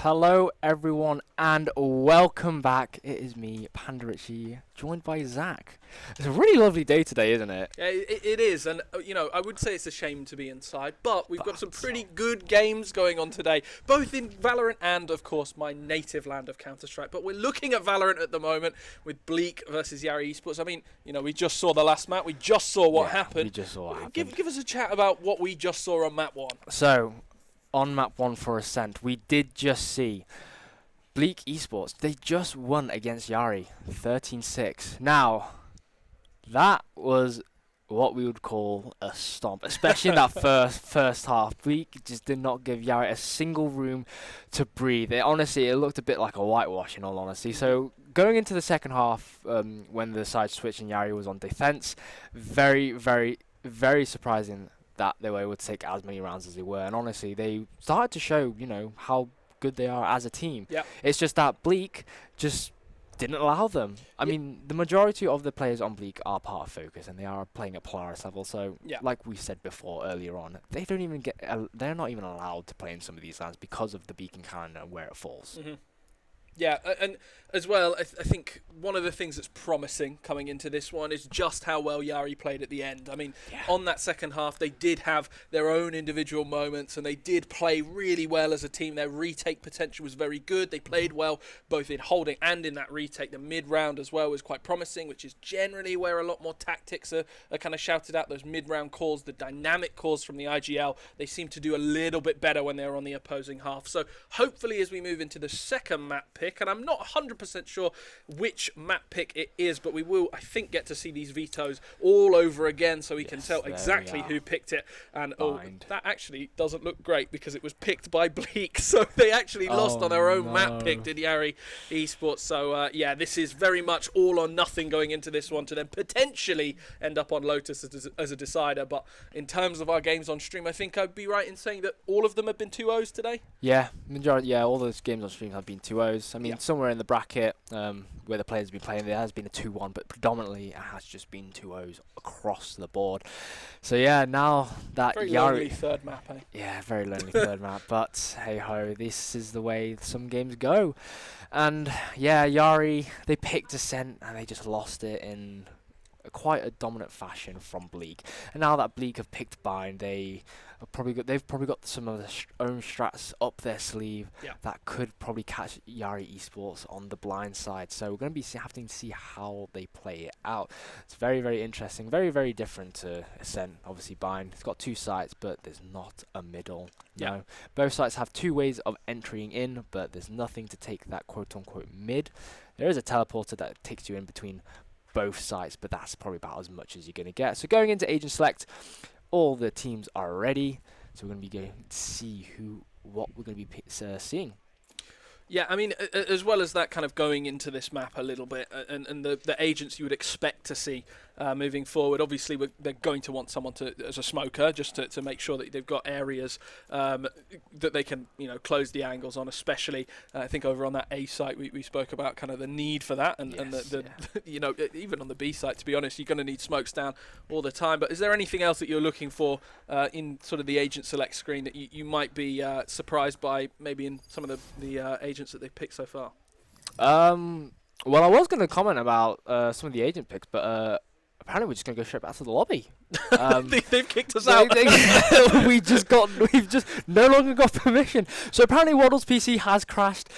Hello everyone and welcome back. It is me, Panda Richie, joined by Zach. It's a really lovely day today, isn't it? Yeah, it is, and I would say it's a shame to be inside, but we've got some pretty good games going on today, both in Valorant and, of course, my native land of Counter-Strike. But we're looking at Valorant at the moment with Bleak versus Yari Esports. I mean, we just saw the last map. We just saw what happened. We just saw what happened. Give us a chat about what we just saw on map 1. So, on map 1 for Ascent, we did just see Bleak Esports. They just won against Yari, 13-6. Now, that was what we would call a stomp, especially in that first half. Bleak just did not give Yari a single room to breathe. Honestly, it looked a bit like a whitewash, in all honesty. So going into the second half, when the side switched and Yari was on defense, very, very, very surprising that they were able to take as many rounds as they were. And honestly, they started to show, how good they are as a team. Yep. It's just that Bleak just didn't allow them. I mean, the majority of the players on Bleak are part of Focus, and they are playing at Polaris level. So, like we said before earlier on, they don't even they're not even allowed to play in some of these lands because of the beacon cannon and where it falls. Mm-hmm. Yeah, and as well, I think one of the things that's promising coming into this one is just how well Yari played at the end. I mean, on that second half, they did have their own individual moments, and they did play really well as a team. Their retake potential was very good. They played well both in holding and in that retake. The mid-round as well was quite promising, which is generally where a lot more tactics are kind of shouted out. Those mid-round calls, the dynamic calls from the IGL, they seem to do a little bit better when they're on the opposing half. So hopefully as we move into the second map pick, and I'm not 100% sure which map pick it is, but we will, I think, get to see these vetoes all over again so we can tell exactly who picked it. And that actually doesn't look great because it was picked by Bleak, so they actually lost on their own map pick, did Yari Esports. So this is very much all or nothing going into this one to then potentially end up on Lotus as a decider. But in terms of our games on stream, I think I'd be right in saying that all of them have been 2-0s today. Yeah, majority. Yeah, all those games on stream have been 2-0s. I mean, somewhere in the bracket where the players have been playing, there has been a 2-1, but predominantly it has just been 2-0s across the board. So yeah, now that very Yari, lonely third map, eh? Yeah, very lonely third map. But hey ho, this is the way some games go. And yeah, Yari, they picked Ascent and they just lost it in quite a dominant fashion from Bleak. And now that Bleak have picked Bind, they've probably got some of their own strats up their sleeve that could probably catch Yari Esports on the blind side. So we're going to be having to see how they play it out. It's very, very interesting, very, very different to Ascent. Obviously, Bind, it's got 2 sites, but there's not a middle. No, both sites have 2 ways of entering in, but there's nothing to take that quote-unquote mid. There is a teleporter that takes you in between both sites, but that's probably about as much as you're going to get. So going into Agent Select, all the teams are ready, so we're going to be going to see what we're going to be seeing. Yeah, I mean, as well as that, kind of going into this map a little bit, and the agents you would expect to see moving forward. Obviously, they're going to want someone as a smoker, just to make sure that they've got areas that they can, close the angles on. Especially, I think over on that A site, we spoke about kind of the need for that, and even on the B site, to be honest, you're going to need smokes down all the time. But is there anything else that you're looking for in sort of the agent select screen that you might be surprised by, maybe in some of the agents that they've picked so far? Well, I was going to comment about some of the agent picks, but apparently we're just going to go straight back to the lobby. They've kicked us out. We've just no longer got permission. So apparently Waddle's PC has crashed.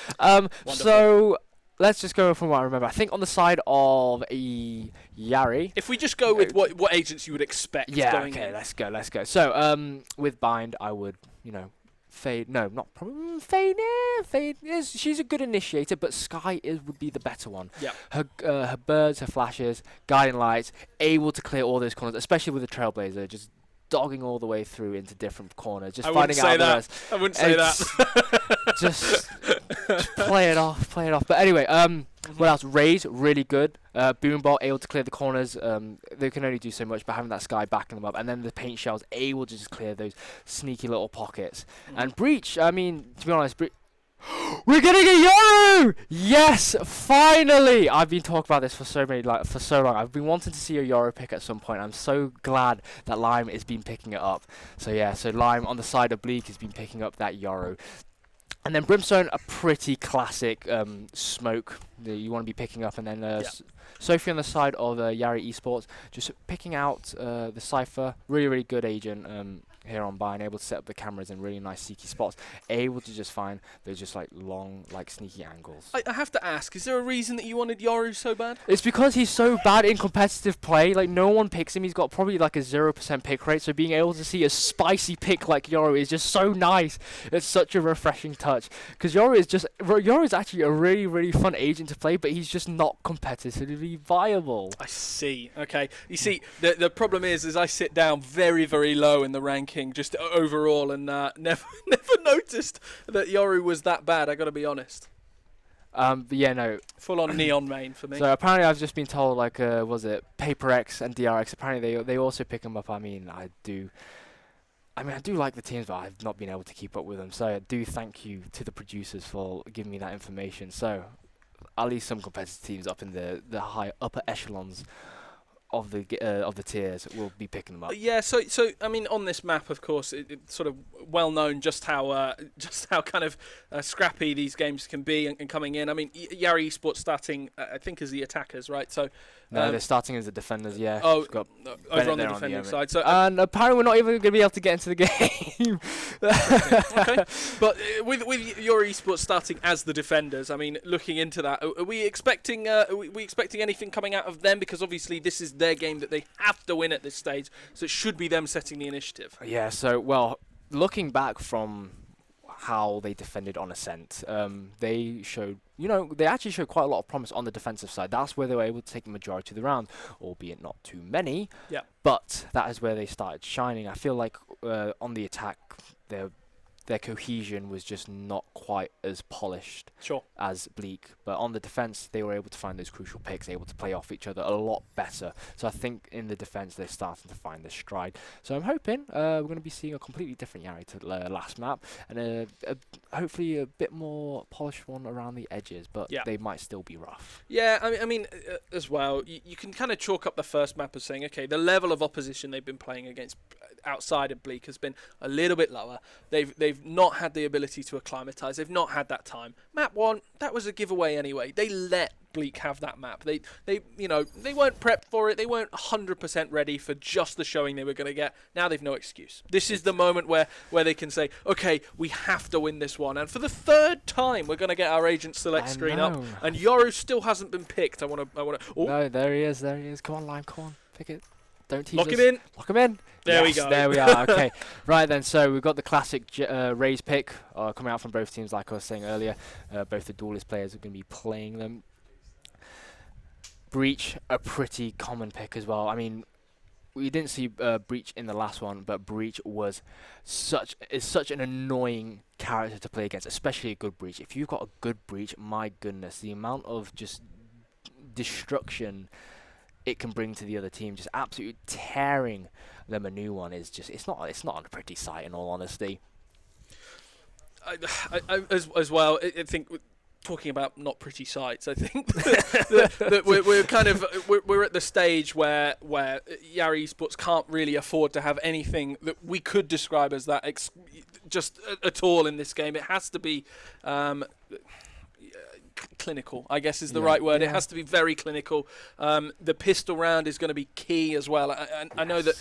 So let's just go from what I remember. I think on the side of Yari. If we just go with what agents you would expect. Yeah, going okay, in. let's go. So with Bind, I would, Fade, no, not probably Fade. Yeah, Fade is, she's a good initiator, but Sky would be the better one. Yeah. Her birds, her flashes, guiding lights, able to clear all those corners, especially with the Trailblazer, just dogging all the way through into different corners, just finding out the rest. I wouldn't say that. just play it off. But anyway, what else? Raid, really good. Boombot, able to clear the corners. They can only do so much, but having that Sky backing them up, and then the paint shells able to just clear those sneaky little pockets. And Breach, I mean, to be honest, we're getting a Yoru! Yes, finally! I've been talking about this for so long. I've been wanting to see a Yoru pick at some point. I'm so glad that Lime has been picking it up. So yeah, so Lime on the side of Bleak has been picking up that Yoru. And then Brimstone, a pretty classic smoke that you want to be picking up. And then Sophie on the side of Yari Esports, just picking out the Cypher. Really, really good agent here on Bayern, able to set up the cameras in really nice sneaky spots. Able to just find those just like long, like sneaky angles. I have to ask, is there a reason that you wanted Yoru so bad? It's because he's so bad in competitive play. Like, no one picks him. He's got probably like a 0% pick rate. So being able to see a spicy pick like Yoru is just so nice. It's such a refreshing touch. Because Yoru is actually a really, really fun agent to play, but he's just not competitively viable. I see. Okay. You see, the problem is I sit down very, very low in the ranking just overall, and never noticed that Yoru was that bad. I got to be honest. But yeah, no. Full on neon main for me. So apparently I've just been told, like, was it Paper X and DRX? Apparently they also pick him up. I mean, I do like the teams, but I've not been able to keep up with them. So I do thank you to the producers for giving me that information. So at least some competitive teams up in the high upper echelons of the tiers will be picking them up. Yeah, so I mean, on this map, of course, it's sort of well known just how kind of scrappy these games can be and coming in. I mean, Yari Esports starting, I think, as the attackers, right? So no, they're starting as the defenders. Yeah. Oh, over on the defending side. So and apparently we're not even going to be able to get into the game. Okay. But with Yari Esports starting as the defenders, I mean, looking into that, are we expecting anything coming out of them? Because obviously this is their game that they have to win at this stage, so it should be them setting the initiative. Yeah, so, well, looking back from how they defended on Ascent, they actually showed quite a lot of promise on the defensive side. That's where they were able to take the majority of the round, albeit not too many. Yeah. But that is where they started shining. I feel like on the attack, their cohesion was just not quite as polished as Bleak. But on the defense, they were able to find those crucial picks, able to play off each other a lot better. So I think in the defense, they're starting to find their stride. So I'm hoping we're going to be seeing a completely different Yari to last map, and hopefully a bit more polished one around the edges, but they might still be rough. Yeah, I mean as well, you can kind of chalk up the first map as saying, okay, the level of opposition they've been playing against outside of Bleak has been a little bit lower. They've not had the ability to acclimatise. They've not had that time. Map 1, that was a giveaway anyway. They let Bleak have that map. They weren't prepped for it. They weren't 100% ready for just the showing they were going to get. Now they've no excuse. This is the moment where they can say, okay, we have to win this one. And for the third time, we're going to get our agent select screen up. And Yoru still hasn't been picked. I want to. Oh. No, there he is. Come on, Lime. Come on, pick it. Don't tease us. Lock him in. Lock him in. There we go. There we are. Okay. Right then. So we've got the classic Raze pick coming out from both teams, like I was saying earlier. Both the duelist players are going to be playing them. Breach, a pretty common pick as well. I mean, we didn't see Breach in the last one, but Breach is such an annoying character to play against, especially a good Breach. If you've got a good Breach, my goodness, the amount of just destruction it can bring to the other team, just absolutely tearing them a new one, is just it's not a pretty sight, in all honesty. As well, I think talking about not pretty sights, I think that we're at the stage where Yari Esports can't really afford to have anything that we could describe as that just at all in this game. It has to be clinical, I guess is the right word. It has to be very clinical. The pistol round is going to be key as well. I know that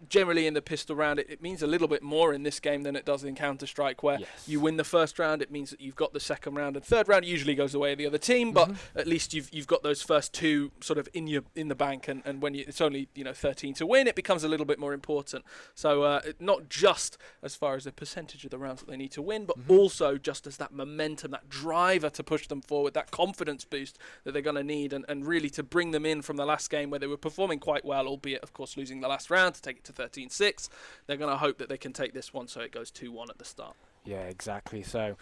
generally in the pistol round it means a little bit more in this game than it does in Counter-Strike, where you win the first round, it means that you've got the second round, and third round usually goes the way of the other team, but at least you've got those first two sort of in the bank, and when it's only 13 to win, it becomes a little bit more important. So not just as far as the percentage of the rounds that they need to win, but also just as that momentum, that driver to push them forward, that confidence boost that they're going to need, and really to bring them in from the last game where they were performing quite well, albeit of course losing the last round to take it to 13-6. They're going to hope that they can take this one so it goes 2-1 at the start. Yeah, exactly. So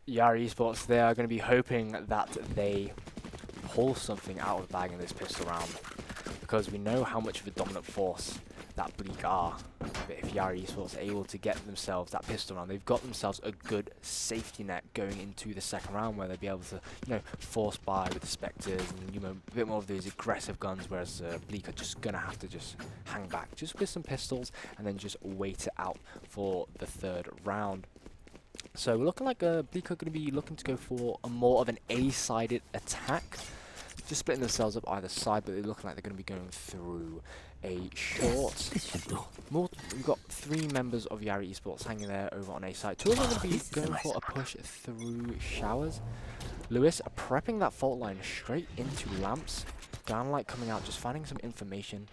Yari Esports, they are going to be hoping that they pull something out of the bag in this pistol round, because we know how much of a dominant force that Bleak are. But if Yari Esports are able to get themselves that pistol round, they've got themselves a good safety net going into the second round, where they'll be able to, force buy with the Spectres and a bit more of those aggressive guns, whereas Bleak are just gonna have to just hang back, just with some pistols, and then just wait it out for the third round. So we're looking like Bleak are going to be looking to go for a more of an A-sided attack. Just splitting themselves up either side, but they're looking like they're going to be going through a short. We've got 3 members of Yari Esports hanging there over on A side. 2 of them are going to be going for a push through showers. Lewis prepping that fault line straight into lamps. Downlight coming out, just finding some information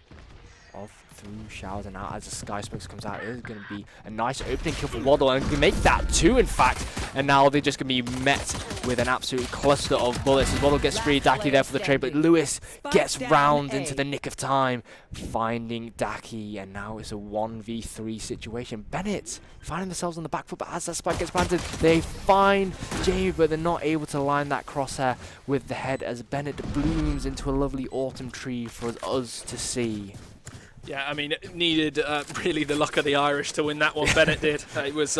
of through showers, and now as the Sky Smokes comes out, it is going to be a nice opening kill for Waddle, and can make that 2 in fact, and now they're just going to be met with an absolute cluster of bullets as Waddle gets free. Daki there for the trade, but Lewis gets round into the nick of time, finding Daki, and now it's a 1v3 situation. Bennett finding themselves on the back foot, but as that spike gets planted, they find Jamie, but they're not able to line that crosshair with the head as Bennett blooms into a lovely autumn tree for us to see. Yeah, I mean, it needed really the luck of the Irish to win that one. Bennett did. It was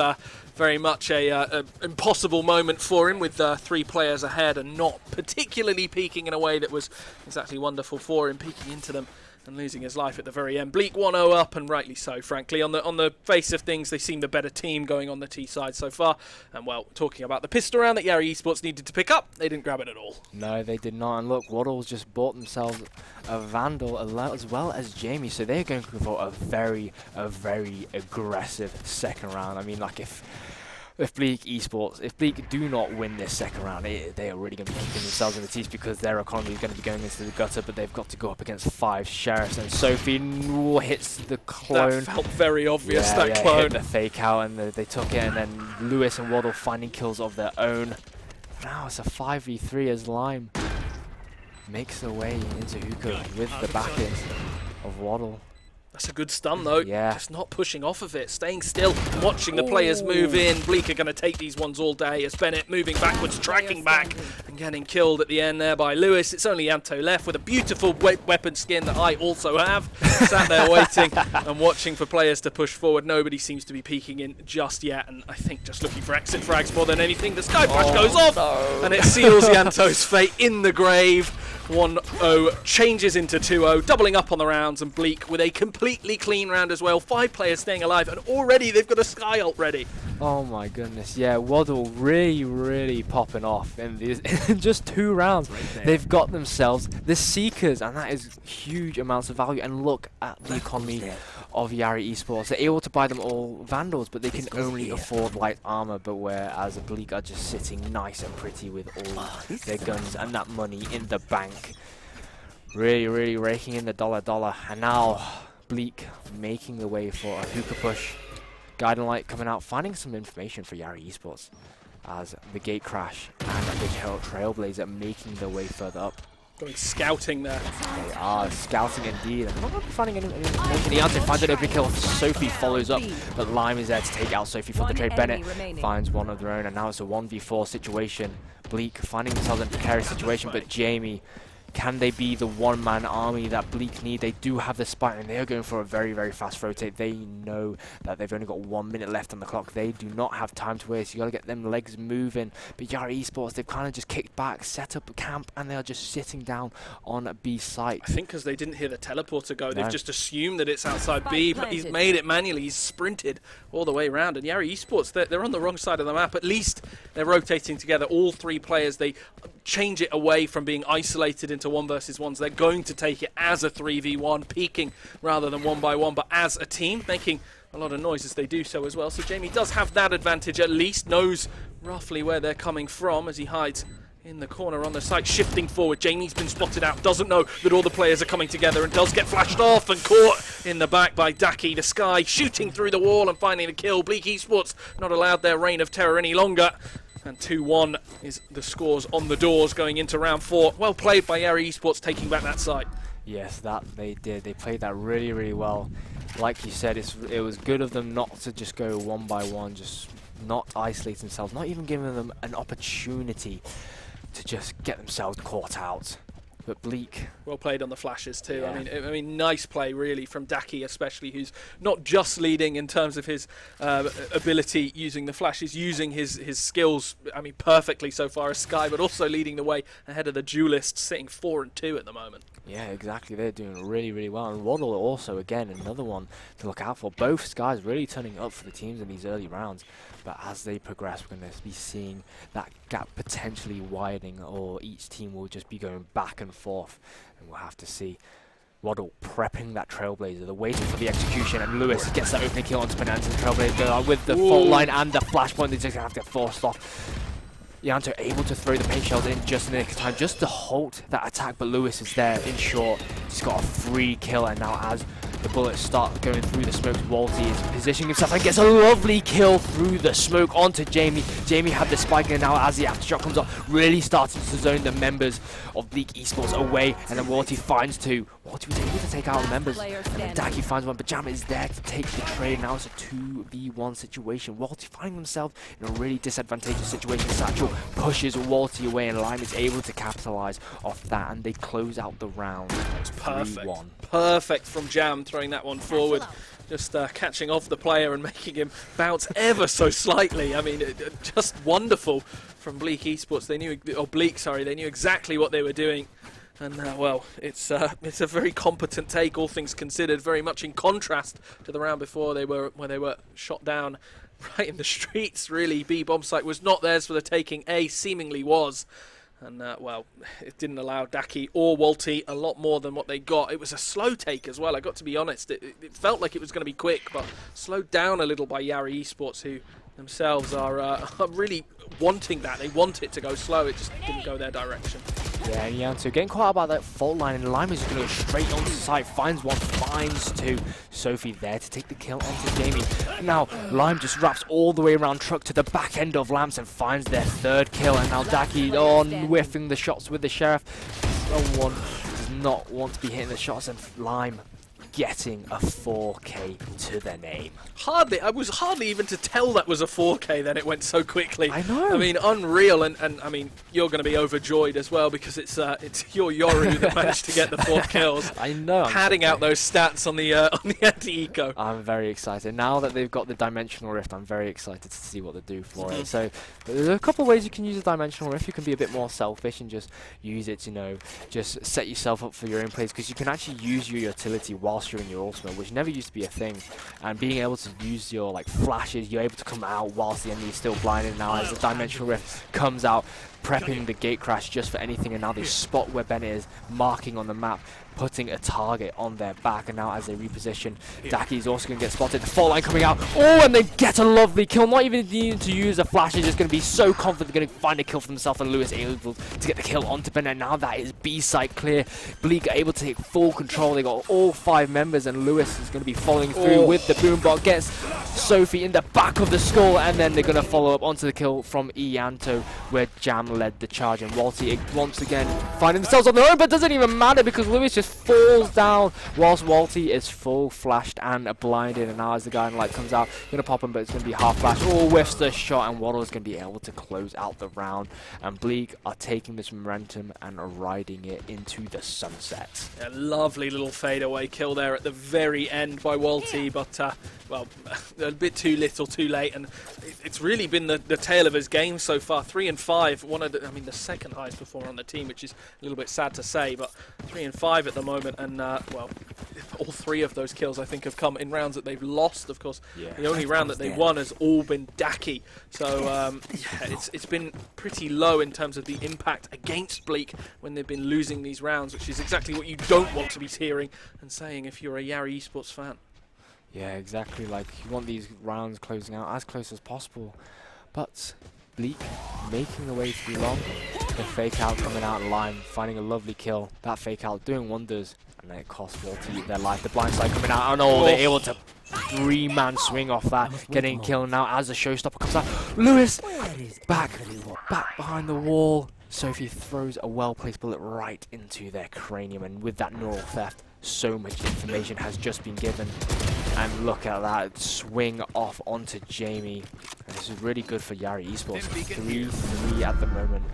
very much a impossible moment for him with 3 players ahead and not particularly peaking in a way that was exactly wonderful for him, peeking into them and losing his life at the very end. Bleak 1-0 up, and rightly so, frankly. On the face of things, they seem the better team going on the T side so far. And, well, talking about the pistol round that Yari Esports needed to pick up, they didn't grab it at all. No, they did not. And look, Waddle's just bought themselves a Vandal as well as Jamie. So they're going for a very aggressive second round. I mean, like, if Bleak Esports, if Bleak do not win this second round, they are really going to be kicking themselves in the teeth, because their economy is going to be going into the gutter, but they've got to go up against 5 Sheriffs, and Sophie hits the clone. That felt very obvious, that clone. Hit the fake out, and they took it, and then Lewis and Waddle finding kills of their own. Now it's a 5v3 as Lime makes their way into Hookah with the backing of Waddle. That's a good stun, though. Yeah. Just not pushing off of it, staying still, watching the players move in. Bleak are going to take these ones all day as Bennett moving backwards, tracking back and getting killed at the end there by Lewis. It's only Anto left with a beautiful weapon skin that I also have. Sat there waiting and watching for players to push forward. Nobody seems to be peeking in just yet, and I think just looking for exit frags more than anything. The Sky Flash goes off, and it seals Yanto's fate in the grave. 1-0 changes into 2-0, doubling up on the rounds, and Bleak with a completely clean round as well. 5 players staying alive, and already they've got a Sky ult ready. Oh my goodness, yeah, Waddle really popping off in these in just 2 rounds. They've got themselves the Seekers, and that is huge amounts of value. And look at the economy of Yari Esports. They're able to buy them all Vandals, but they can only afford light armor, but whereas Bleak are just sitting nice and pretty with all their guns and that money in the bank. Really raking in the dollar. And now Bleak making the way for a hookah push. Guiding Light coming out, finding some information for Yari Esports as the gate crash and the Trailblazer making their way further up. Going scouting there. They are scouting indeed. And they're not finding any information. Iante finds an open kill. Sophie follows up, but Lime is there to take out Sophie for the trade. Bennett finds one of their own, and now it's a 1v4 situation. Bleak finding themselves in a precarious situation, but Jamie, can they be the one-man army that Bleak need? They do have the spike, and they are going for a very fast rotate. They know that they've only got 1 minute left on the clock. They do not have time to waste. You got to get them legs moving. But Yari Esports, they've kind of just kicked back, set up a camp, and they are just sitting down on B site. I think because they didn't hear the teleporter go, they've just assumed that it's outside B, but he's made it manually. He's sprinted all the way around. And Yari Esports, they're on the wrong side of the map. At least they're rotating together. All 3 players, they change it away from being isolated into 1 versus 1s. They're going to take it as a 3v1, peaking rather than 1 by 1, but as a team, making a lot of noise as they do so as well. So Jamie does have that advantage, at least knows roughly where they're coming from as he hides in the corner on the site, shifting forward. Jamie's been spotted out, doesn't know that all the players are coming together, and does get flashed off and caught in the back by Daki. The Sky shooting through the wall and finding the kill. Bleak Esports not allowed their reign of terror any longer. And 2-1 is the scores on the doors going into round 4. Well played by Yari Esports, taking back that site. Yes, that they did. They played that really well. Like you said, it was good of them not to just go 1 by 1, just not isolate themselves, not even giving them an opportunity to just get themselves caught out. But Bleak, well played on the flashes too. Yeah. I mean, nice play really from Daki, especially, who's not just leading in terms of his ability using the flashes, using his skills. I mean, perfectly so far as Sky, but also leading the way ahead of the duelists, sitting 4-2 at the moment. yeah, exactly. They're doing really, really well. And Waddle also, again, another one to look out for. Both Skies really turning up for the teams in these early rounds. But as they progress, we're going to be seeing that gap potentially widening, or each team will just be going back and forth. And we'll have to see. Waddle prepping that Trailblazer. They're waiting for the execution, and Lewis gets that opening kill onto Penanza. Trailblazer with the fault line and the flashpoint. They're just going to have to get forced off. Yanto able to throw the paint shells in just in the nick of time, just to halt that attack, but Lewis is there in short. He's got a free kill, and now as the bullets start going through the smoke, Walty is positioning himself and gets a lovely kill through the smoke onto Jamie. Jamie had the spike, and now as the aftershock comes up, really starting to zone the members of Bleak Esports away, and then Walty finds two. Walty was able to take out the members, and then Daki finds one, but Jam is there to take the trade. Now it's a 2v1 situation. Walty finding himself in a really disadvantageous situation. Satchel pushes Walty away, and Lime is able to capitalize off that, and they close out the round. It's perfect. 3-1. Perfect from Jam, throwing that one forward. Just catching off the player and making him bounce ever so slightly. I mean, just wonderful from Bleak Esports. They knew, or Bleak, sorry, they knew exactly what they were doing. And well, it's a very competent take, all things considered. Very much in contrast to the round before, where they were shot down right in the streets. Really, B bomb site was not theirs for the taking. A seemingly was. And well, it didn't allow Daki or Walty a lot more than what they got. It was a slow take as well, I got to be honest. It felt like it was going to be quick, but slowed down a little by Yari Esports, who themselves are really wanting that. They want it to go slow, it just didn't go their direction. Yeah, and Yanto getting caught out by that fault line, and Lime is going to go straight onto the site, finds one, finds two. Sophie there to take the kill onto Jamie. Now, Lime just wraps all the way around Truck to the back end of Lamps and finds their third kill, and now Daki on whiffing the shots with the Sheriff. Someone does not want to be hitting the shots, and Lime getting a 4K to their name. I was hardly even to tell that was a 4K, then it went so quickly. I know. I mean, unreal, and I mean, you're going to be overjoyed as well, because it's your Yoru that managed to get the 4 kills. I know. Padding out those stats on the anti-eco. I'm very excited. Now that they've got the Dimensional Rift, I'm very excited to see what they do for it. So there's a couple of ways you can use a Dimensional Rift. You can be a bit more selfish and just use it, you know, just set yourself up for your own plays, because you can actually use your utility whilst you're in your ultimate, which never used to be a thing. And being able to use your like flashes, you're able to come out whilst the enemy is still blinded. Now as the Dimensional Rift comes out, prepping the gate crash just for anything, and now they spot where Bennett is, marking on the map, putting a target on their back, and now as they reposition, Daki is also going to get spotted. The fault line coming out, oh, and they get a lovely kill, not even needing to use a flash. They're just going to be so confident they're going to find a kill for themselves, and Lewis able to get the kill onto Bennett. Now that is B site clear. Bleak are able to take full control. They got all 5 members, and Lewis is going to be following through with the boombot, gets Sophie in the back of the skull, and then they're going to follow up onto the kill from Ianto, where Jam led the charge, and Walty once again finding themselves on their own, but it doesn't even matter because Lewis just falls down whilst Walty is full flashed and blinded. And now as the guiding light comes out, gonna pop him, but it's gonna be half flash. Oh, whiffs the shot, and Waddle is gonna be able to close out the round, and Bleak are taking this momentum and riding it into the sunset. A lovely little fadeaway kill there at the very end by Walty, but well, a bit too little, too late, and it's really been the tale of his game so far. 3 and 5, one of the, I mean, the second highest performer on the team, which is a little bit sad to say, but 3 and 5 at the moment, and well, all 3 of those kills I think have come in rounds that they've lost. Of course, the only round that they won has all been Daki, so yeah, it's been pretty low in terms of the impact against Bleak when they've been losing these rounds, which is exactly what you don't want to be hearing and saying if you're a Yari Esports fan. Yeah, exactly. Like, you want these rounds closing out as close as possible, but Bleak making the way through long. The fake out coming out of line, finding a lovely kill. That fake out doing wonders, and then it costs Walty their life. The blind side coming out, and oh, they're able to 3-man swing off that, getting killed now as the showstopper comes out. Lewis back behind the wall. Sophie throws a well-placed bullet right into their cranium, and with that neural theft, so much information has just been given. And look at that swing off onto Jamie. And this is really good for Yari Esports. 3-3 at the moment.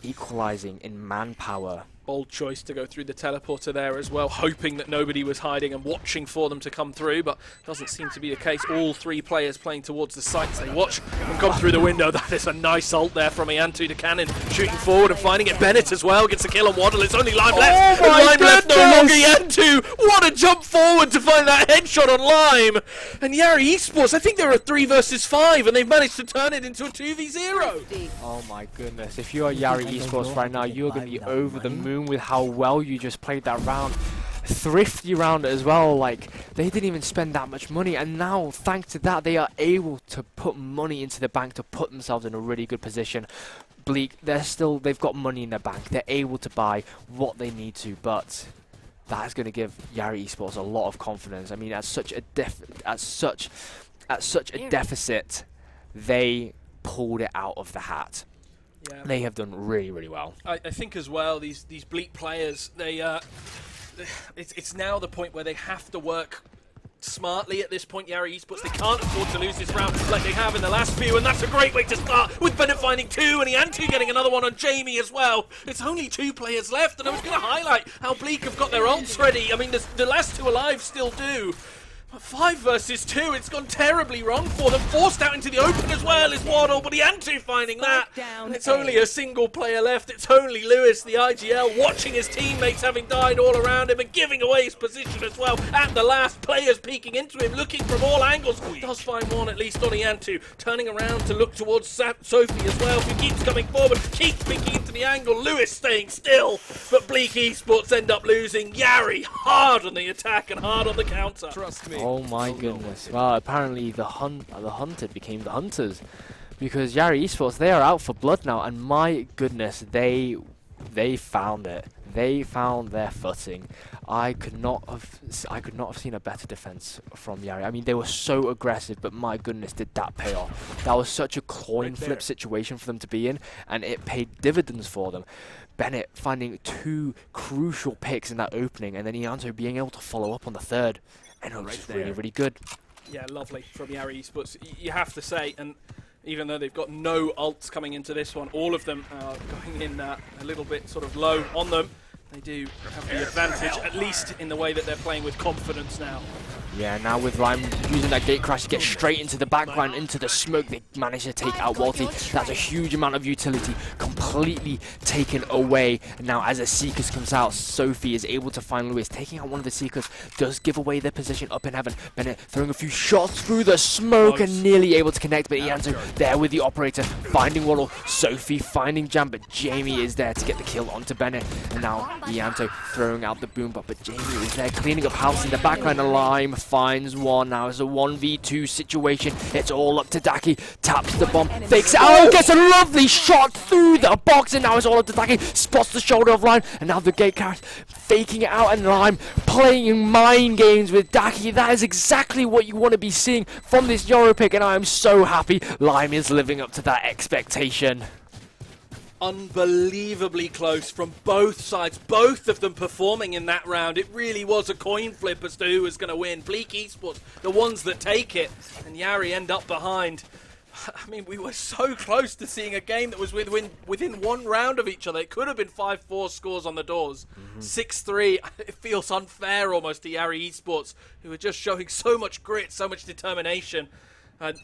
Equalizing in manpower Bold choice to go through the teleporter there as well, hoping that nobody was hiding and watching for them to come through, but doesn't seem to be the case. All 3 players playing towards the sites. They watch and come through the window. That is a nice ult there from Iantu to Cannon, shooting forward and finding it. Bennett as well gets a kill on Waddle. It's only Lime left. Oh my Lime left, no longer goodness! Iantu. What a jump forward to find that headshot on Lime. And Yari Esports, I think they're a 3 versus 5, and they've managed to turn it into a 2v0. Oh my goodness, if you are Yari Esports right now, you're going to be over the moon with how well you just played that round. Thrifty round as well, like they didn't even spend that much money, and now thanks to that they are able to put money into the bank to put themselves in a really good position. Bleak, they've got money in their bank, they're able to buy what they need to, but that is going to give Yari Esports a lot of confidence. I mean, at such a deficit, they pulled it out of the hat. Yeah. They have done really, really well. I think as well, these Bleak players, it's now the point where they have to work smartly at this point. Yari Esports, they can't afford to lose this round like they have in the last few, and that's a great way to start, with Bennett finding 2 and Iantu getting another one on Jamie as well. It's only 2 players left, and I was going to highlight how Bleak have got their ults ready. I mean, the last 2 alive still do. 5 versus 2, it's gone terribly wrong for them. Forced out into the open as well is Waddle, but Iantu finding that. And it's only a single player left. It's only Lewis, the IGL, watching his teammates having died all around him and giving away his position as well. At the last, players peeking into him, looking from all angles. Does find one at least on Iantu, turning around to look towards Sophie as well, who keeps coming forward, keeps peeking into the angle. Lewis staying still, but Bleak Esports end up losing. Yari hard on the attack and hard on the counter. Trust me. Oh my goodness. Well, apparently the hunted became the hunters, because Yari Esports, they are out for blood now, and my goodness, they found it. They found their footing. I could not have seen a better defense from Yari. I mean, they were so aggressive, but my goodness, did that pay off. That was such a coin flip situation for them to be in, and it paid dividends for them. Bennett finding 2 crucial picks in that opening, and then Ianto being able to follow up on the 3rd. And it was really, really good. Yeah, lovely from Yari Esports. You have to say, and even though they've got no ults coming into this one, all of them are going in a little bit sort of low on them. They do have the advantage, at least in the way that they're playing with confidence now. Yeah, now with Lime using that gate crash to get straight into the background, into the smoke, they managed to take out Walty. That's a huge amount of utility completely taken away. And now as a Seekers comes out, Sophie is able to find Lewis. Taking out one of the Seekers does give away their position up in heaven. Bennett throwing a few shots through the smoke and nearly able to connect, but Ianto there with the operator, finding Waddle. Sophie finding Jam, but Jamie is there to get the kill onto Bennett. And now Ianto throwing out the boom bot, but Jamie is there cleaning up house in the background. And Lime finds one. Now it's a 1v2 situation. It's all up to Daki. Taps the bomb, fakes it out, gets a lovely shot through the box, and now it's all up to Daki. Spots the shoulder of Lime, and now the gate crash faking it out, and Lime playing mind games with Daki. That is exactly what you want to be seeing from this Euro pick, and I am so happy Lime is living up to that expectation. Unbelievably close from both sides, both of them performing in that round. It really was a coin flip as to who was going to win. Bleak Esports, the ones that take it, and Yari end up behind. I mean, we were so close to seeing a game that was within 1 round of each other. It could have been 5-4 scores on the doors. 6-3, it feels unfair almost to Yari Esports, who are just showing so much grit, so much determination.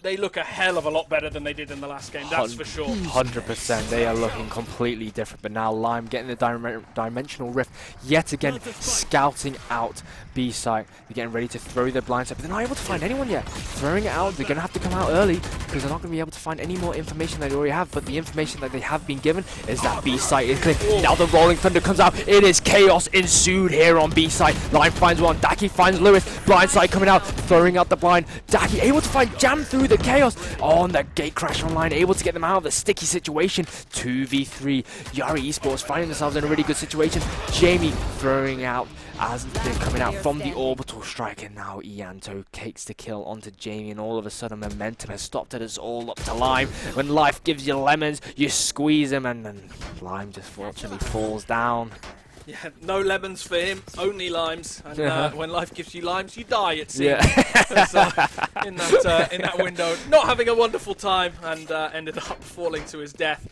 They look a hell of a lot better than they did in the last game, that's for sure. 100%, they are looking completely different. But now Lime getting the dimensional rift yet again, scouting out B site. They're getting ready to throw their blind side, but they're not able to find anyone yet. Throwing it out, they're going to have to come out early because they're not going to be able to find any more information than they already have. But the information that they have been given is that B site is clear. Now the Rolling Thunder comes out. It is chaos ensued here on B site. Lime finds one, Daki finds Lewis. Blind side coming out, throwing out the blind. Daki able to find Jam through the chaos. Oh, and the gate crash online, able to get them out of the sticky situation. 2v3. Yari Esports finding themselves in a really good situation. Jamie throwing out as they're coming out from the orbital strike, and now Ianto takes the kill onto Jamie, and all of a sudden momentum has stopped it. It's all up to Lime. When life gives you lemons, you squeeze them, and then Lime just fortunately falls down. Yeah, no lemons for him, only limes. And when life gives you limes, you die, it seems. Yeah. So, in that window, not having a wonderful time, and ended up falling to his death.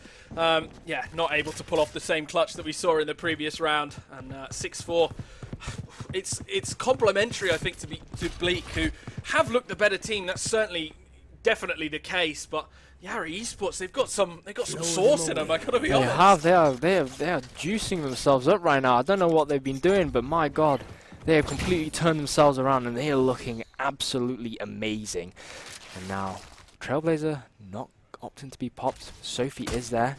Yeah, not able to pull off the same clutch that we saw in the previous round, and 6-4. It's complimentary, I think, to Bleak, who have looked the better team. That's certainly, definitely the case. But Yari Esports, they've got some sauce in them. I gotta be honest. They are juicing themselves up right now. I don't know what they've been doing, but my God, they have completely turned themselves around, and they are looking absolutely amazing. And now, Trailblazer not opting to be popped. Sophie is there.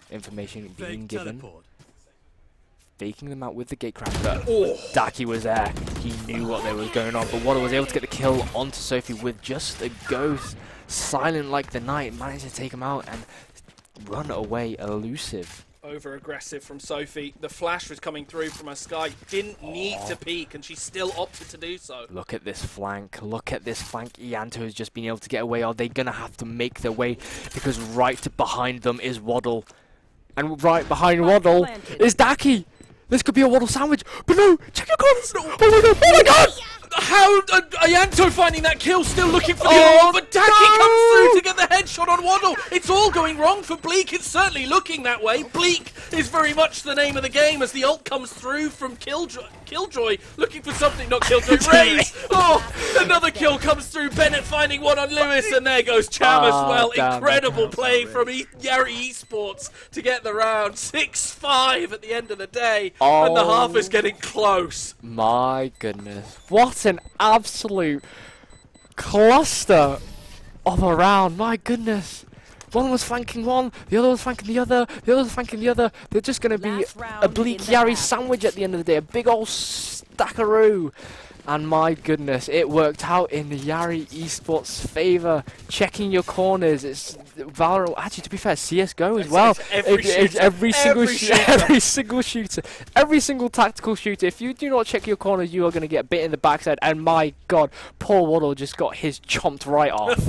Information being given. Faking them out with the gate crash, but Daki was there. He knew what they were going on, but Water was able to get the kill onto Sophie with just a ghost. Silent like the night, managed to take him out and run away elusive. Over aggressive from Sophie. The flash was coming through from her Sky. Didn't need to peek, and she still opted to do so. Look at this flank. Look at this flank. Ianto has just been able to get away. Are they going to have to make their way? Because right behind them is Waddle. And right behind Waddle is Daki. This could be a Waddle sandwich, but no! Check your corners! No. Oh my God! Oh my God! How Ianto finding that kill, still looking for the ult, but Daki comes through to get the headshot on Waddle. It's all going wrong for Bleak. It's certainly looking that way. Bleak is very much the name of the game as the ult comes through from Killjoy, looking for something, not Killjoy, Raze. Oh, another kill comes through. Bennett finding one on Lewis, and there goes Cham as well. Incredible play from Yari Esports to get the round. 6-5 at the end of the day, and the half is getting close. My goodness. What an absolute cluster of a round. My goodness. One was flanking one, the other was flanking the other, the other was flanking the other. They're just going to be a Bleak Yari sandwich at the end of the day. A big old stackaroo. And my goodness, it worked out in the Yari Esports favour. Checking your corners, it's VALORANT. Actually, to be fair, CS:GO as well. Every single shooter, every single tactical shooter. If you do not check your corners, you are going to get bit in the backside. And my God, poor Waddle just got his chomped right off.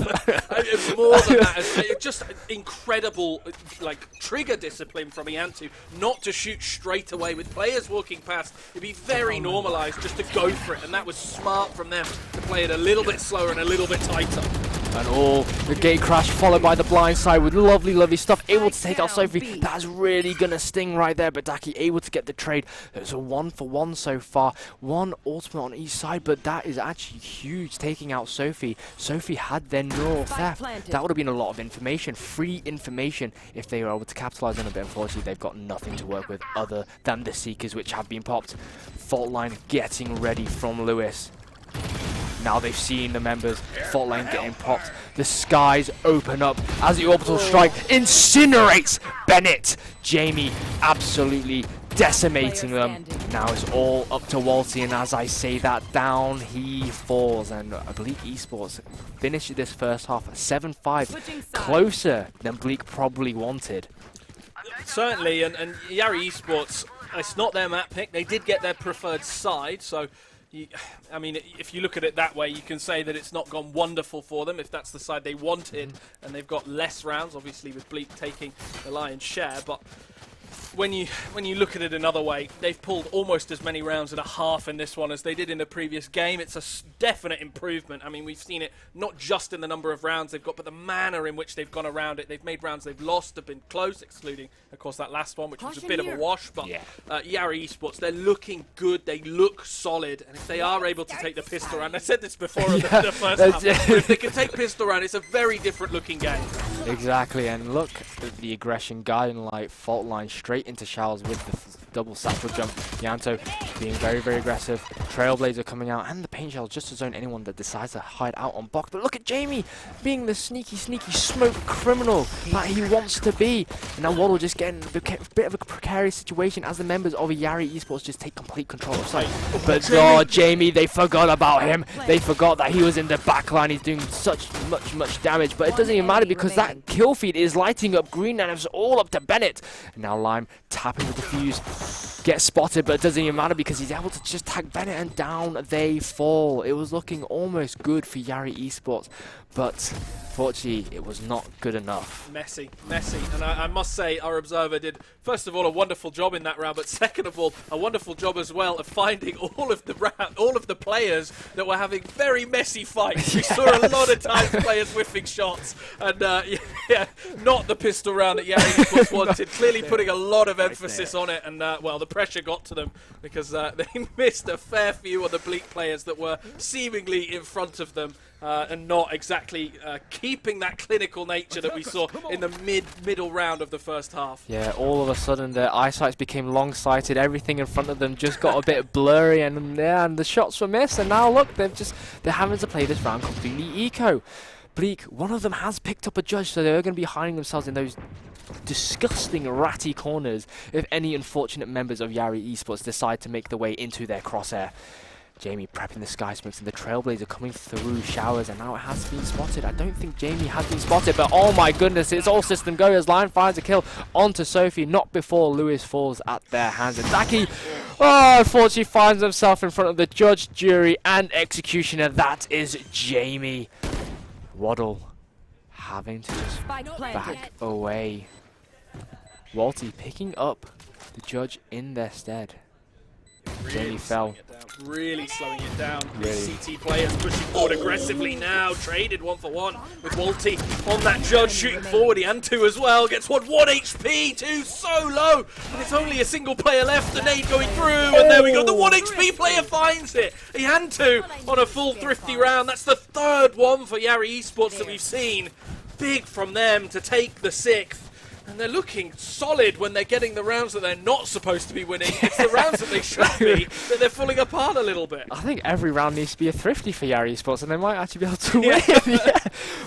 It's more than that. It's just incredible, like trigger discipline from Ianto, not to shoot straight away with players walking past. It'd be very normalised just to go for it, and that was smart from them to play it a little bit slower and a little bit tighter. And all the gate crash followed by the blind side with lovely stuff. Able to take out Sophie. That's really going to sting right there. But Daki able to get the trade. It's a 1-for-1 so far. One ultimate on each side. But that is actually huge, taking out Sophie. Sophie had their neural theft. That would have been a lot of information. Free information if they were able to capitalize on it. But unfortunately, they've got nothing to work with other than the Seekers, which have been popped. Fault line getting ready from Lewis. Now they've seen the members. Fault line getting popped. The skies open up as the orbital strike incinerates Bennett. Jamie absolutely decimating them. Now it's all up to Walty, and as I say that, down he falls. And Bleak Esports finished this first half 7-5, closer than Bleak probably wanted. Certainly, and Yari Esports, it's not their map pick. They did get their preferred side, so I mean, if you look at it that way, you can say that it's not gone wonderful for them if that's the side they wanted, and they've got less rounds, obviously with Bleak taking the lion's share. But when you look at it another way, they've pulled almost as many rounds and a half in this one as they did in the previous game. It's a definite improvement. I mean, we've seen it not just in the number of rounds they've got, but the manner in which they've gone around it. They've made rounds they've lost, have been close, excluding, of course, that last one, which was a bit of a wash. But Yari Esports, they're looking good. They look solid. And if they are able to take the pistol round, I said this before in the first half, if they can take pistol round, it's a very different looking game. Exactly, and look at the aggression, guiding light, fault line straight into Showers with the double satchel jump. Yanto being very aggressive. Trailblazer coming out, and the paint shell just to zone anyone that decides to hide out on box. But look at Jamie being the sneaky smoke criminal that he wants to be. And now Waddle just getting a bit of a precarious situation as the members of Yari Esports just take complete control of site. But Jamie, they forgot about him. They forgot that he was in the backline. He's doing such much damage, but it doesn't even matter because that kill feed is lighting up green, and it's all up to Bennett. And now Lime tapping with the fuse Gets spotted, but it doesn't even matter because he's able to just tag Bennett and down they fall. It was looking almost good for Yari Esports, but fortunately it was not good enough. Messy. And I must say our observer did, first of all, a wonderful job in that round, but second of all, a wonderful job as well of finding all of the players that were having very messy fights. We saw a lot of times players whiffing shots, and not the pistol round that Yari Esports wanted, clearly putting a lot of emphasis on it, and well, the pressure got to them because they missed a fair few of the Bleak players that were seemingly in front of them and not exactly keeping that clinical nature that we saw in the middle round of the first half. Yeah, all of a sudden their eyesights became long-sighted, everything in front of them just got a bit blurry, and the shots were missed, and now look, they're having to play this round completely eco. Bleak, one of them has picked up a judge, so they're going to be hiding themselves in those disgusting ratty corners if any unfortunate members of Yari Esports decide to make their way into their crosshair. Jamie prepping the Sky Smokes and the Trailblazer coming through showers, and now it has been spotted. I don't think Jamie has been spotted, but oh my goodness, it's all system go as Lion finds a kill onto Sophie, not before Lewis falls at their hands. And Daki, unfortunately finds himself in front of the judge, jury, and executioner. That is Jamie. Waddle having to just back away. Walty picking up the judge in their stead. Jamie fell. Really slowing it down. CT players pushing forward aggressively now. Traded 1-for-1 with Walty on that judge shooting forward. Iantu as well gets 1 HP. 2 so low. And it's only a single player left. The nade going through. And there we go. The 1 HP player finds it. Iantu on a full thrifty round. That's the 3rd one for Yari Esports that we've seen. Big from them to take the 6th. And they're looking solid when they're getting the rounds that they're not supposed to be winning. It's the rounds that they should be that they're falling apart a little bit. I think every round needs to be a thrifty for Yari Esports, and they might actually be able to win. Yeah.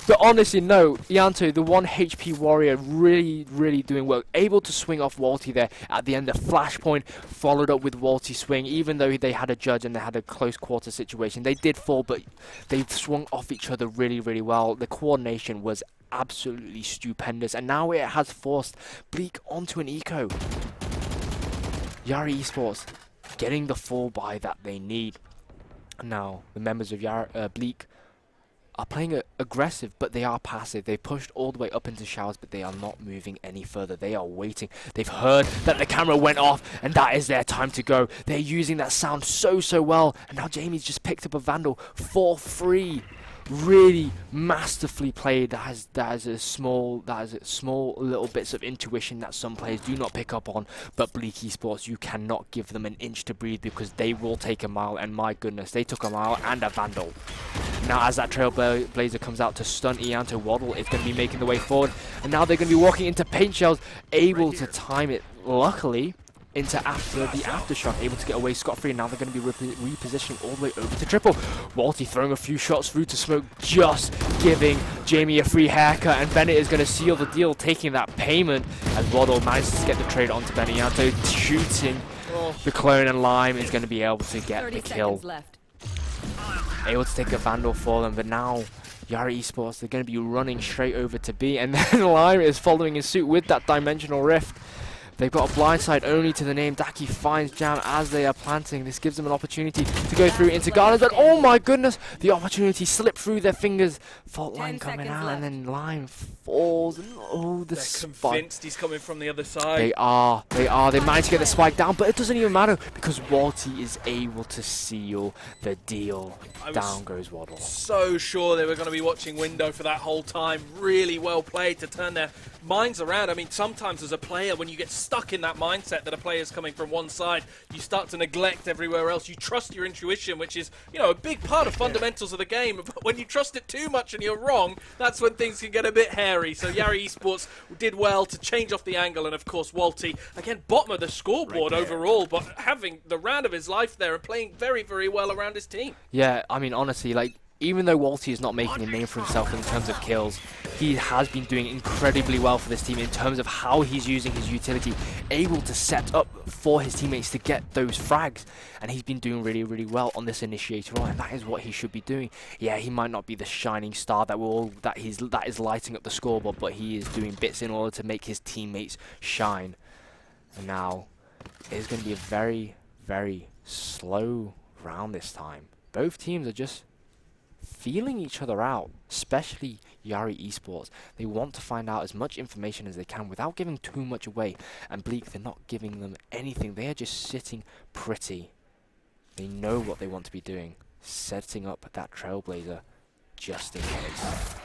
But honestly, no. Ianto, the 1 HP warrior, really doing well. Able to swing off Walty there at the end. The flashpoint followed up with Walty swing. Even though they had a judge and they had a close quarter situation, they did fall, but they swung off each other really well. The coordination was absolutely stupendous, and now it has forced Bleak onto an eco. Yari Esports getting the full buy that they need. Now the members of Bleak are playing aggressive, but they are passive. They pushed all the way up into showers, but they are not moving any further. They are waiting. They've heard that the camera went off, and that is their time to go. They're using that sound so well, and now Jamie's just picked up a Vandal for free. Really masterfully played. That is small little bits of intuition that some players do not pick up on, but Bleak Esports, you cannot give them an inch to breathe because they will take a mile, and my goodness, they took a mile and a Vandal. Now as that Trailblazer comes out to stun Ianto, Waddle is going to be making the way forward, and now they're going to be walking into paint shells, able to time it luckily into after the aftershock, able to get away scot-free. Now they're going to be repositioning all the way over to triple. Walty throwing a few shots through to smoke, just giving Jamie a free haircut, and Bennett is going to seal the deal, taking that payment as Waddle manages to get the trade onto Bennett. Ianto shooting the clone, and Lime is going to be able to get the kill. Able to take a Vandal for them, but now Yari Esports, they're going to be running straight over to B, and then Lime is following in suit with that Dimensional Rift. They've got a blindside only to the name. Daki finds Jam as they are planting. This gives them an opportunity to go through into Gardens, but oh my goodness, the opportunity slipped through their fingers. Fault line coming out, and then Lime falls. And oh, the spike. Convinced he's coming from the other side. They are. They managed to get the spike down, but it doesn't even matter because Walty is able to seal the deal. Down goes Waddle. So sure they were going to be watching window for that whole time. Really well played to turn their minds around. I mean, sometimes as a player, when you get stuck in that mindset that a player's coming from one side, you start to neglect everywhere else. You trust your intuition, which is, you know, a big part of fundamentals of the game. But when you trust it too much and you're wrong, that's when things can get a bit hairy. So Yari Esports did well to change off the angle, and of course Walty, again, bottom of the scoreboard overall, but having the round of his life there and playing very well around his team. Yeah, I mean, honestly, like, even though Walty is not making a name for himself in terms of kills, he has been doing incredibly well for this team in terms of how he's using his utility, able to set up for his teammates to get those frags, and he's been doing really well on this initiator role, and that is what he should be doing. Yeah, he might not be the shining star that is lighting up the scoreboard, but he is doing bits in order to make his teammates shine. And now it is going to be a very, very slow round this time. Both teams are just feeling each other out, especially Yari Esports. They want to find out as much information as they can without giving too much away. And Bleak, they're not giving them anything. They are just sitting pretty. They know what they want to be doing, setting up that Trailblazer just in case.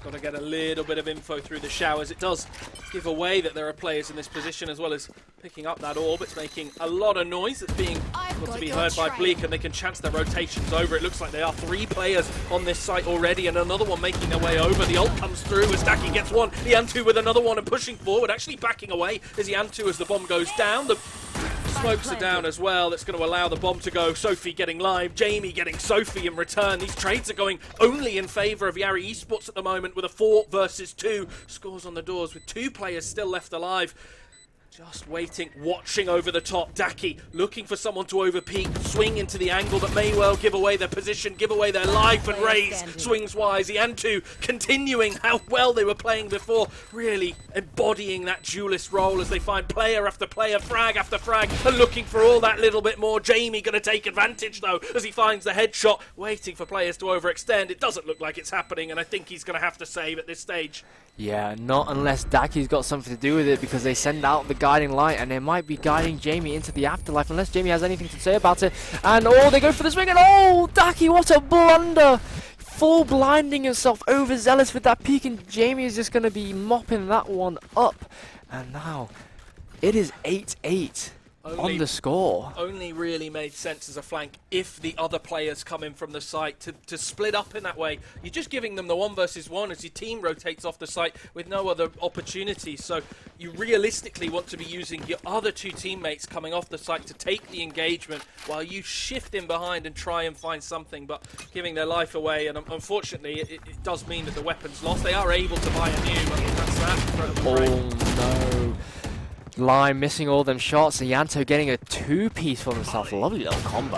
Got to get a little bit of info through the showers. It does give away that there are players in this position, as well as picking up that orb. It's making a lot of noise. It's being able to be heard by Bleak, and they can chance their rotations over. It looks like there are 3 players on this site already, and another one making their way over. The ult comes through as Daki gets one. Yantu with another one and pushing forward, actually backing away as Yantu as the bomb goes down. The smokes are down as well. That's going to allow the bomb to go. Sophie getting live. Jamie getting Sophie in return. These trades are going only in favour of Yari Esports at the moment with a 4 versus 2. Scores on the doors with 2 players still left alive. Just waiting, watching over the top. Daki looking for someone to overpeak, swing into the angle that may well give away their position, give away their life, and raise swings wise. Yantu continuing how well they were playing before, really embodying that duelist role as they find player after player, frag after frag, and looking for all that little bit more. Jamie going to take advantage though as he finds the headshot, waiting for players to overextend. It doesn't look like it's happening, and I think he's going to have to save at this stage. Yeah, not unless Daki's got something to do with it, because they send out the guiding light and it might be guiding Jamie into the afterlife, unless Jamie has anything to say about it. And oh, they go for the swing, and oh, Daki, what a blunder! Full blinding himself, overzealous with that peek, and Jamie is just going to be mopping that one up. And now it is 8-8 on the score. Only really made sense as a flank if the other players come in from the site to split up in that way. You're just giving them the 1 versus 1 as your team rotates off the site with no other opportunities. So you realistically want to be using your other 2 teammates coming off the site to take the engagement while you shift in behind and try and find something, but giving their life away. And unfortunately, it does mean that the weapon's lost. They are able to buy a new, but that's that. Oh no. Lime missing all them shots, and Yanto getting a 2-piece for himself. Lovely little combo.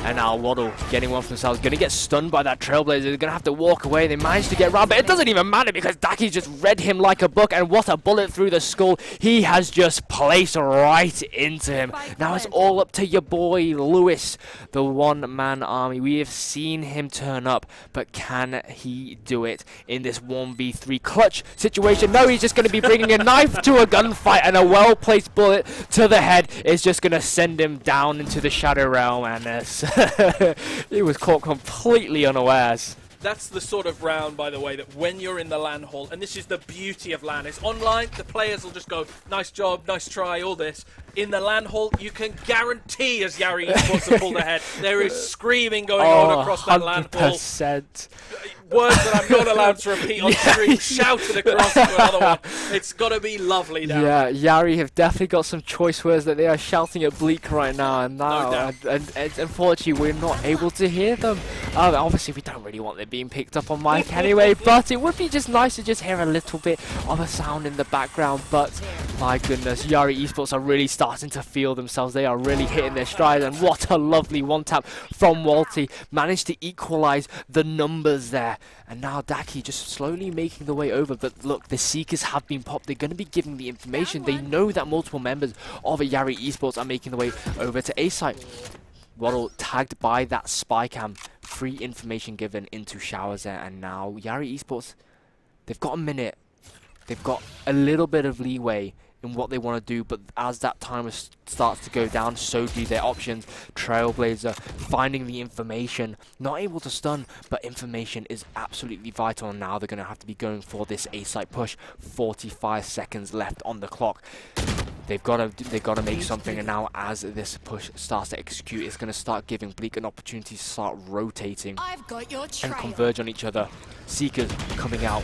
And now Waddle getting one for themselves. Going to get stunned by that Trailblazer. They're going to have to walk away. They managed to get around, but it doesn't even matter because Daki just read him like a book. And what a bullet through the skull. He has just placed right into him. Now it's all up to your boy, Lewis, the one-man army. We have seen him turn up, but can he do it in this 1v3 clutch situation? No, he's just going to be bringing a knife to a gunfight, and a well-placed bullet to the head is just going to send him down into the Shadow Realm, and he was caught completely unawares. That's the sort of round, by the way, that when you're in the LAN hall, and this is the beauty of LAN, is online, the players will just go, nice job, nice try, all this. In the LAN hall, you can guarantee, as Yari Esports have pulled ahead, there is screaming going on across that LAN hall. 100%. Words that I'm not allowed to repeat on stream, shouted across to another one. It's got to be lovely down there. Yeah, Yari have definitely got some choice words that they are shouting at Bleak right now, and now, and unfortunately, we're not able to hear them. Obviously, we don't really want them being picked up on mic anyway, but it would be just nice to just hear a little bit of a sound in the background. But my goodness, Yari Esports are really starting to feel themselves. They are really hitting their stride, and what a lovely one-tap from Walty. Managed to equalize the numbers there. And now Daki just slowly making the way over. But look, the Seekers have been popped. They're going to be giving the information. They know that multiple members of Yari Esports are making the way over to A site. Waddle tagged by that spy cam. Free information given into showers there. And now Yari Esports, they've got a minute. They've got a little bit of leeway in what they want to do, but as that timer starts to go down, so do their options. Trailblazer finding the information, not able to stun, but information is absolutely vital. Now they're going to have to be going for this A-site push. 45 seconds left on the clock. They've got to make something, and now as this push starts to execute, it's going to start giving Bleak an opportunity to start rotating and converge on each other. Seekers coming out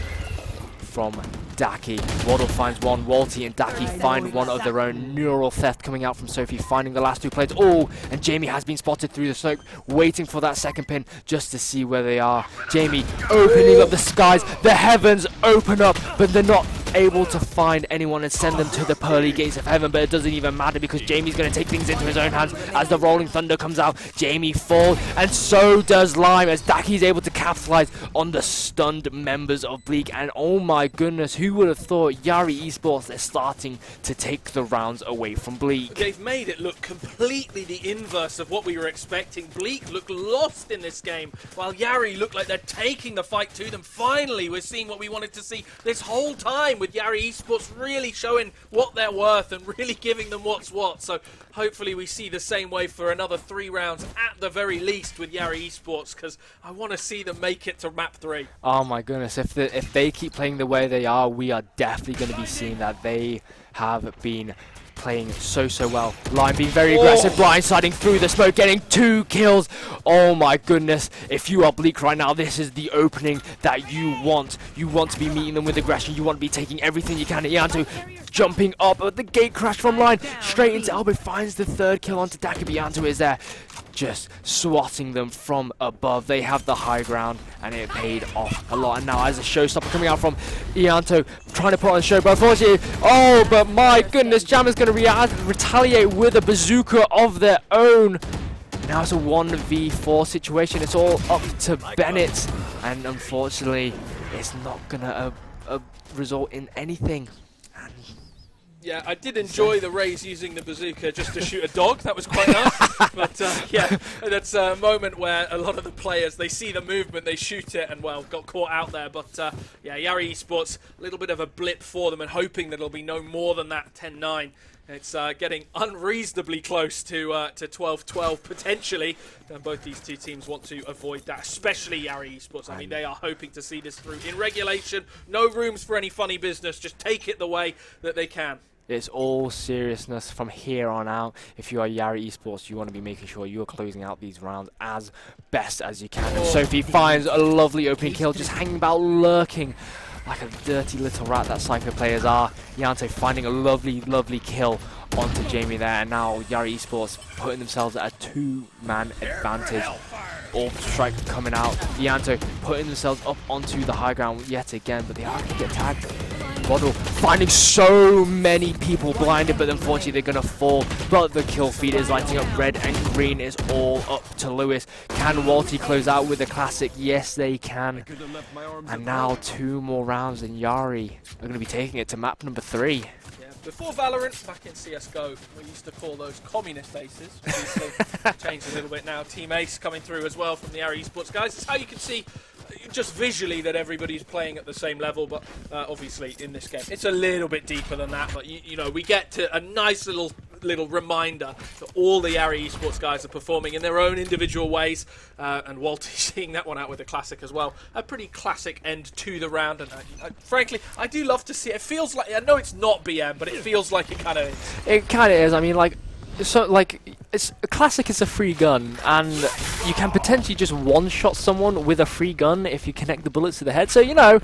from Daki. Waddle finds one. Walty and Daki find one of their own. Neural theft coming out from Sophie, finding the last 2 players. Oh, and Jamie has been spotted through the smoke, waiting for that second pin just to see where they are. Jamie opening up the skies. The heavens open up, but they're not able to find anyone and send them to the pearly gates of heaven, but it doesn't even matter because Jamie's going to take things into his own hands as the Rolling Thunder comes out. Jamie falls, and so does Lime as Daki's able to capitalize on the stunned members of Bleak. And oh my goodness, who would have thought Yari Esports, they're starting to take the rounds away from Bleak. They've made it look completely the inverse of what we were expecting. Bleak looked lost in this game, while Yari looked like they're taking the fight to them. Finally, we're seeing what we wanted to see this whole time, with Yari Esports really showing what they're worth and really giving them what's what. So hopefully we see the same way for another 3 rounds at the very least with Yari Esports, because I want to see them make it to map 3. Oh my goodness, if they keep playing the way they are, we are definitely going to be seeing that. They have been playing so well. Lime being very aggressive, blindsiding through the smoke, getting 2 kills. Oh my goodness, if you are Bleak right now, this is the opening that you want. You want to be meeting them with aggression. You want to be taking everything you can. Ianto jumping up, but the gate crash from Line straight into Elbow, finds the 3rd kill onto Daka. Ianto is there, just swatting them from above. They have the high ground, and it paid off a lot. And now as a showstopper coming out from Ianto, trying to put on a show, but unfortunately, but my goodness, Jam is going to retaliate with a bazooka of their own. Now it's a 1v4 situation. It's all up to Bennett, and unfortunately, it's not going to result in anything. Yeah, I did enjoy the Rays using the bazooka just to shoot a dog. That was quite nice. But yeah, that's a moment where a lot of the players, they see the movement, they shoot it, and well, got caught out there. But yeah, Yari Esports, a little bit of a blip for them, and hoping that it'll be no more than that 10-9. It's getting unreasonably close to 12-12 potentially, and both these two teams want to avoid that, especially Yari Esports. I mean, they are hoping to see this through in regulation. No rooms for any funny business. Just take it the way that they can. It's all seriousness from here on out. If you are Yari Esports, you want to be making sure you are closing out these rounds as best as you can. And Sophie finds a lovely opening kill, just hanging about, lurking like a dirty little rat that Cypher players are. Ianto finding a lovely kill onto Jamie there, and now Yari Esports putting themselves at a 2-man advantage. Orb strike coming out. Ianto putting themselves up onto the high ground yet again, but they are going to get tagged. Waddle finding so many people blinded, but unfortunately they're going to fall. But the kill feed is lighting up red and green. Is all up to Lewis. Can Walty close out with a classic? Yes, they can. And now 2 more rounds, and Yari are going to be taking it to map number 3. Before Valorant, back in CSGO, we used to call those communist aces. Obviously, changed a little bit now. Team Ace coming through as well from the Yari Esports guys. It's how you can see just visually that everybody's playing at the same level, but obviously in this game it's a little bit deeper than that. But you know, we get to a nice little reminder that all the Yari Esports guys are performing in their own individual ways, and Walty seeing that one out with a classic as well. A pretty classic end to the round, and frankly, I do love to see it. It feels like, I know it's not BM, but it feels like it kind of is. It kind of is. I mean, like, so like, it's a classic is a free gun, and you can potentially just one-shot someone with a free gun if you connect the bullets to the head. So, you know,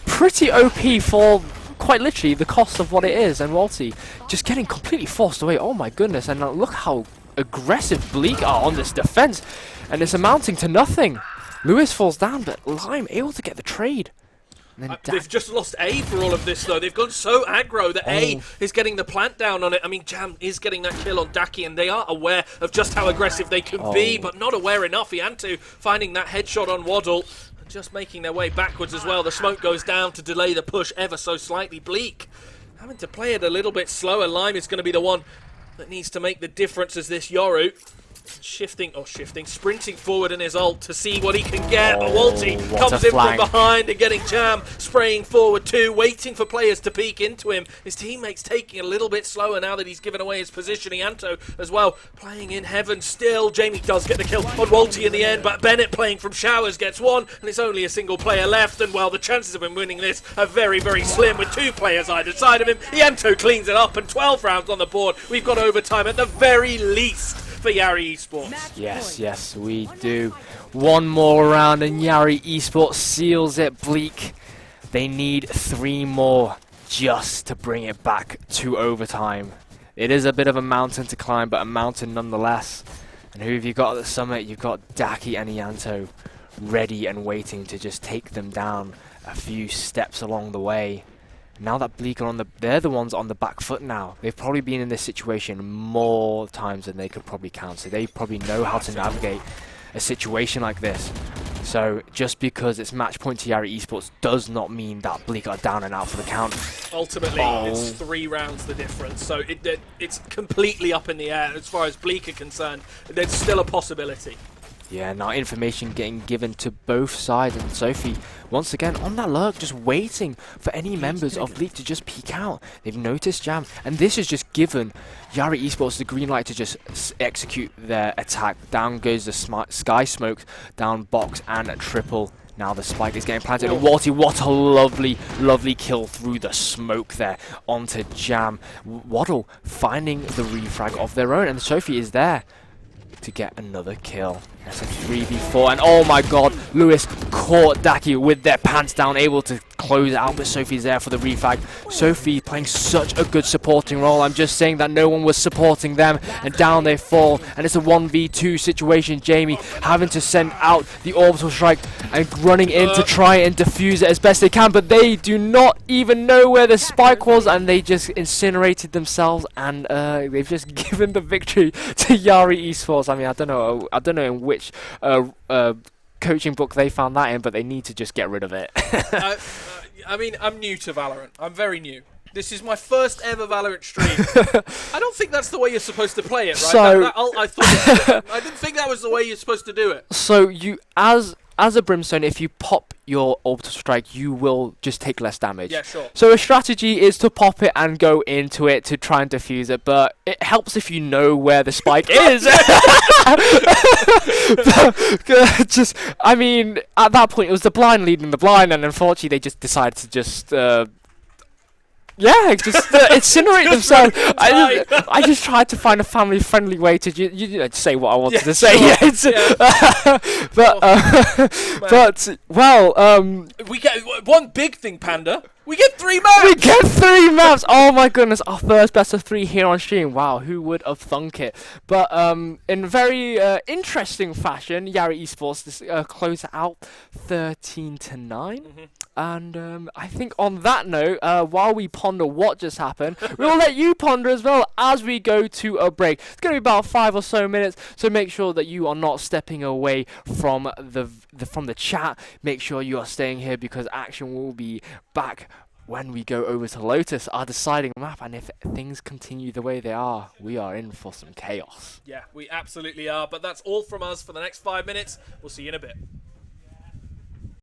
pretty OP for quite literally the cost of what it is. And Walty just getting completely forced away. Oh my goodness. And look how aggressive Bleak are on this defense, and it's amounting to nothing. Lewis falls down, but Lime able to get the trade. They've just lost A for all of this, though. They've gone so aggro that A is getting the plant down on it. I mean, Jam is getting that kill on Daki, and they are aware of just how aggressive they can be, but not aware enough. Ianto finding that headshot on Waddle, and just making their way backwards as well. The smoke goes down to delay the push ever so slightly. Bleak having to play it a little bit slower. Lime is going to be the one that needs to make the difference as this Yoru sprinting forward in his ult to see what he can get. But Walty comes in from behind and getting Jam spraying forward too, waiting for players to peek into him. His teammates taking a little bit slower now that he's given away his position. Ianto as well, playing in heaven still. Jamie does get the kill on Walty in the end, but Bennett playing from showers gets one, and it's only a single player left. And well, the chances of him winning this are very, very slim with 2 players either side of him. Ianto cleans it up, and 12 rounds on the board. We've got overtime at the very least for Yari Esports. Yes, we do. 1 more round and Yari Esports seals it. Bleak, they need 3 more just to bring it back to overtime. It is a bit of a mountain to climb, but a mountain nonetheless. And who have you got at the summit? You've got Daki and Ianto ready and waiting to just take them down a few steps along the way. Now that Bleak are they're the ones on the back foot now. They've probably been in this situation more times than they could probably count, so they probably know how to navigate a situation like this. So just because it's match point to Yari Esports does not mean that Bleak are down and out for the count. Ultimately, it's 3 rounds the difference, so it's completely up in the air as far as Bleak are concerned. There's still a possibility. Yeah, now information getting given to both sides, and Sophie, once again, on that lurk, just waiting for any members of Bleak to just peek out. They've noticed Jam, and this has just given Yari Esports the green light to just execute their attack. Down goes the Sky Smoke, down box and a triple. Now the spike is getting planted, and Walty, what a lovely, lovely kill through the smoke there onto Jam. Waddle finding the refrag of their own, and Sophie is there to get another kill. That's a 3v4, and oh my god, Lewis caught Daki with their pants down, able to close it out, but Sophie's there for the refag. Sophie playing such a good supporting role. I'm just saying that no one was supporting them, and down they fall, and it's a 1v2 situation. Jamie having to send out the orbital strike and running in to try and defuse it as best they can, but they do not even know where the spike was, and they just incinerated themselves, and they've just given the victory to Yari Esports. I mean, I don't know in which coaching book they found that in, but they need to just get rid of it. I mean, I'm new to Valorant. I'm very new. This is my first ever Valorant stream. I don't think that's the way you're supposed to play it, right? So I didn't think that was the way you're supposed to do it. So you, as a Brimstone, if you pop your orbital strike, you will just take less damage. Yeah, sure. So a strategy is to pop it and go into it to try and defuse it, but it helps if you know where the spike is. Just, I mean, at that point, it was the blind leading the blind, and unfortunately, they just decided to just incinerate themselves. I just tried to find a family-friendly way to say what I wanted to say. Sure. We get one big thing, Panda. We get 3 maps! We get 3 maps! Oh my goodness, our first best of 3 here on stream. Wow, who would have thunk it? But in very interesting fashion, Yari Esports close it out 13-9. And I think on that note, while we ponder what just happened, we'll let you ponder as well as we go to a break. It's going to be about 5 or so minutes, so make sure that you are not stepping away from the chat. Make sure you are staying here, because action will be back when we go over to Lotus, our deciding map. And if things continue the way they are, we are in for some chaos. Yeah, we absolutely are. But that's all from us for the next 5 minutes. We'll see you in a bit.